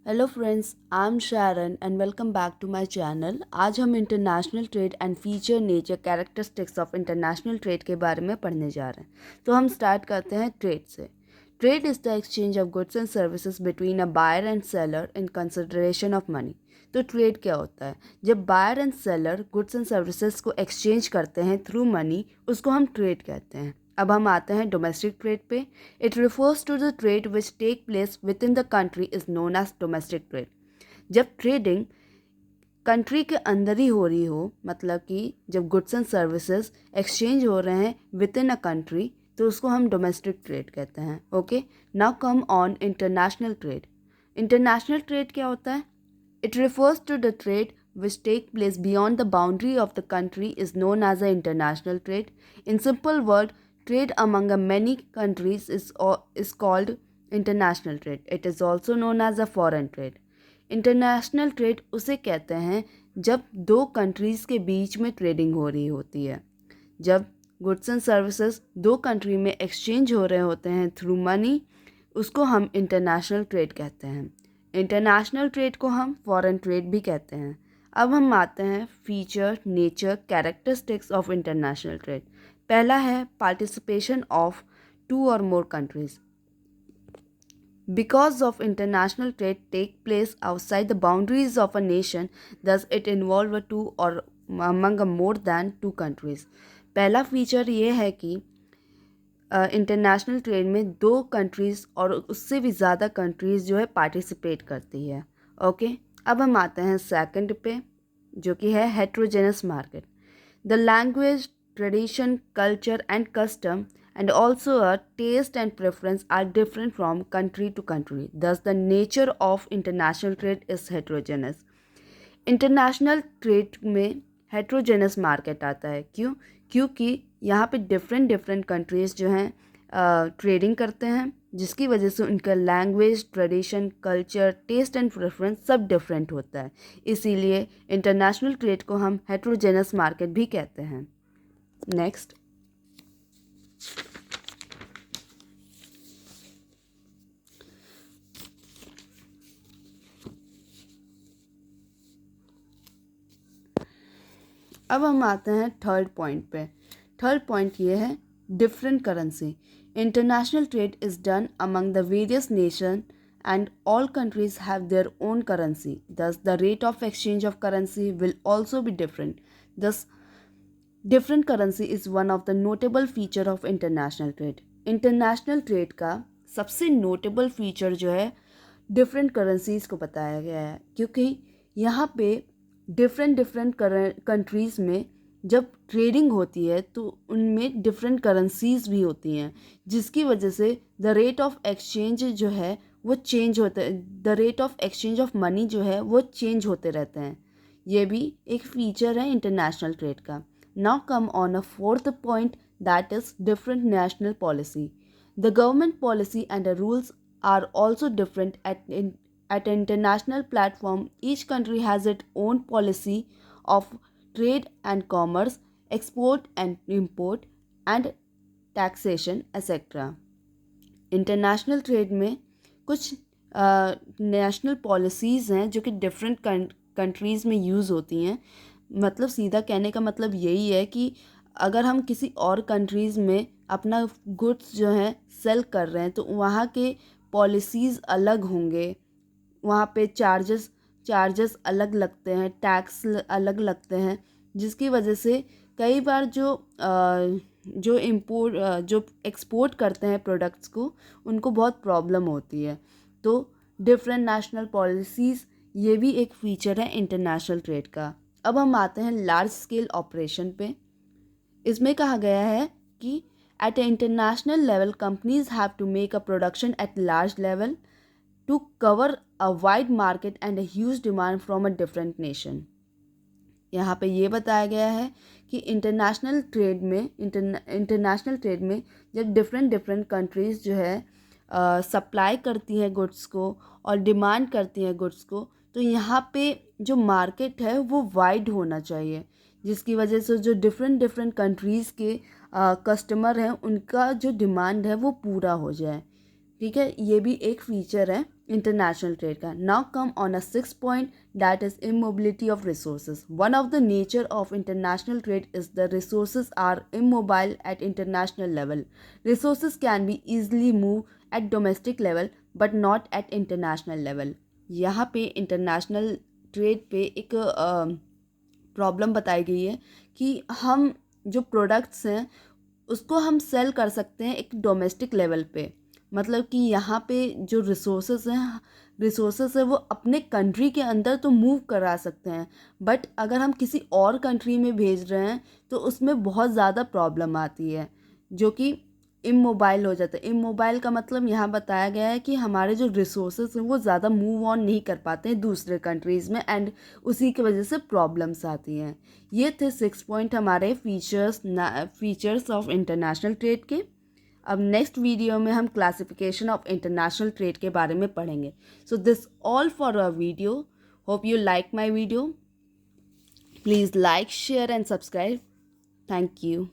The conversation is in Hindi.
Hello friends, I am Sharan and welcome back to my channel. आज हम international trade and feature nature characteristics of international trade के बारे में पढ़ने जा रहे हैं। तो हम स्टार्ट करते हैं ट्रेड से। Trade is the exchange of goods and services between a buyer and seller in consideration of money. तो ट्रेड क्या होता है? जब buyer and seller goods and services को एक्सचेंज करते हैं थ्रू मनी, उसको हम ट्रेड कहते हैं। अब हम आते हैं डोमेस्टिक ट्रेड पे। It refers to the trade which take place within the country is known as domestic trade. जब ट्रेडिंग कंट्री के अंदर ही हो रही हो, मतलब कि जब गुड्स एंड सर्विसेज एक्सचेंज हो रहे हैं विद इन अ कंट्री, तो उसको हम डोमेस्टिक ट्रेड कहते हैं। Okay, now come on international trade. International trade क्या होता है? It refers to the trade which take place beyond the boundary of the country is known as a international trade. In simple word, trade among a many countries is called international trade. It is also known as a foreign trade. International trade उसे कहते हैं जब दो कंट्रीज़ के बीच में ट्रेडिंग हो रही होती है। जब गुड्स एंड सर्विसेज दो कंट्री में एक्सचेंज हो रहे होते हैं थ्रू मनी, उसको हम इंटरनेशनल ट्रेड कहते हैं। इंटरनेशनल ट्रेड को हम फॉरेन ट्रेड भी कहते हैं। अब हम आते हैं feature nature characteristics of international trade. पहला है पार्टिसिपेशन ऑफ टू और मोर countries. Because of international trade take place outside the boundaries of a nation, thus it involve a two or among a more than two countries. पहला फीचर ये है कि इंटरनेशनल ट्रेड में दो कंट्रीज़ और उससे भी ज़्यादा कंट्रीज़ जो है पार्टिसिपेट करती है। ओके, अब हम आते हैं सेकंड पे, जो कि है heterogeneous market. The language, tradition, culture and custom and also a taste and preference are different from country to country. Thus, the nature of international trade is heterogeneous. International trade में हेट्रोजेनस मार्केट आता है। क्यों? क्योंकि यहाँ पे डिफरेंट डिफरेंट कंट्रीज़ जो हैं ट्रेडिंग करते हैं, जिसकी वजह से उनका language, tradition, culture, taste and preference सब डिफरेंट होता है। इसीलिए इंटरनेशनल ट्रेड को हम हेट्रोजेनस मार्केट भी कहते हैं। नेक्स्ट, अब हम आते हैं थर्ड पॉइंट पे। थर्ड पॉइंट ये है different currency. International trade is done among the various nation and all countries have their own currency, thus the rate of exchange of currency will also be different. Thus different currency is one of the notable feature of international trade. International trade का सबसे नोटेबल फीचर जो है डिफरेंट करेंसीज़ को बताया गया है, क्योंकि यहाँ पे डिफरेंट डिफरेंट कंट्रीज़ में जब ट्रेडिंग होती है तो उनमें डिफरेंट करेंसीज भी होती हैं, जिसकी वजह से द रेट ऑफ एक्सचेंज जो है वो चेंज होता है। The rate of exchange of money जो है वो चेंज होते रहते हैं। ये भी एक फीचर है इंटरनेशनल ट्रेड का। Now come on a fourth point, that is different national policy. The government policy and the rules are also different at an international platform. Each country has its own policy of trade and commerce, export and import, and taxation, etc. International trade में कुछ नेशनल पॉलिसीज़ हैं जो कि डिफरेंट कंट्रीज़ में यूज़ होती हैं। मतलब सीधा कहने का मतलब यही है कि अगर हम किसी और कंट्रीज़ में अपना गुड्स जो है सेल कर रहे हैं तो वहाँ के पॉलिसीज़ अलग होंगे, वहाँ पे चार्जेस अलग लगते हैं, टैक्स अलग लगते हैं, जिसकी वजह से कई बार जो एक्सपोर्ट करते हैं प्रोडक्ट्स को, उनको बहुत प्रॉब्लम होती है। तो डिफरेंट नेशनल पॉलिसीज़ ये भी एक फ़ीचर है इंटरनेशनल ट्रेड का। अब हम आते हैं लार्ज स्केल ऑपरेशन पे। इसमें कहा गया है कि at an international level, companies have to make a production at large level to cover a wide market and a huge demand from a different nation. यहाँ पे ये बताया गया है कि इंटरनेशनल ट्रेड में जब डिफरेंट कंट्रीज़ जो है सप्लाई करती हैं गुड्स को और डिमांड करती हैं गुड्स को, तो यहाँ पे जो मार्केट है वो वाइड होना चाहिए, जिसकी वजह से जो डिफरेंट कंट्रीज़ के कस्टमर हैं उनका जो डिमांड है वो पूरा हो जाए। ठीक है, ये भी एक फ़ीचर है इंटरनेशनल ट्रेड का। Now come on a 6th point, that is immobility of resources. One of the nature of international trade is the resources are immobile at international level. Resources can be easily moved at domestic level but not at international level. यहाँ पे इंटरनेशनल ट्रेड पे एक प्रॉब्लम बताई गई है कि हम जो प्रोडक्ट्स हैं उसको हम सेल कर सकते हैं एक डोमेस्टिक लेवल पे। मतलब कि यहाँ पे जो रिसोर्सेज है वो अपने कंट्री के अंदर तो मूव करा सकते हैं, बट अगर हम किसी और कंट्री में भेज रहे हैं तो उसमें बहुत ज़्यादा प्रॉब्लम आती है, जो कि इमोबाइल हो जाता है। इमोबाइल का मतलब यहाँ बताया गया है कि हमारे जो रिसोर्सेज हैं वो ज़्यादा मूव ऑन नहीं कर पाते हैं दूसरे कंट्रीज़ में, एंड उसी की वजह से प्रॉब्लम्स आती हैं। ये थे 6 पॉइंट हमारे फीचर्स ऑफ इंटरनेशनल ट्रेड के। अब नेक्स्ट वीडियो में हम क्लासिफिकेशन ऑफ इंटरनेशनल ट्रेड के बारे में पढ़ेंगे। So this all for our video. Hope you like my video. Please like, share and subscribe. Thank you.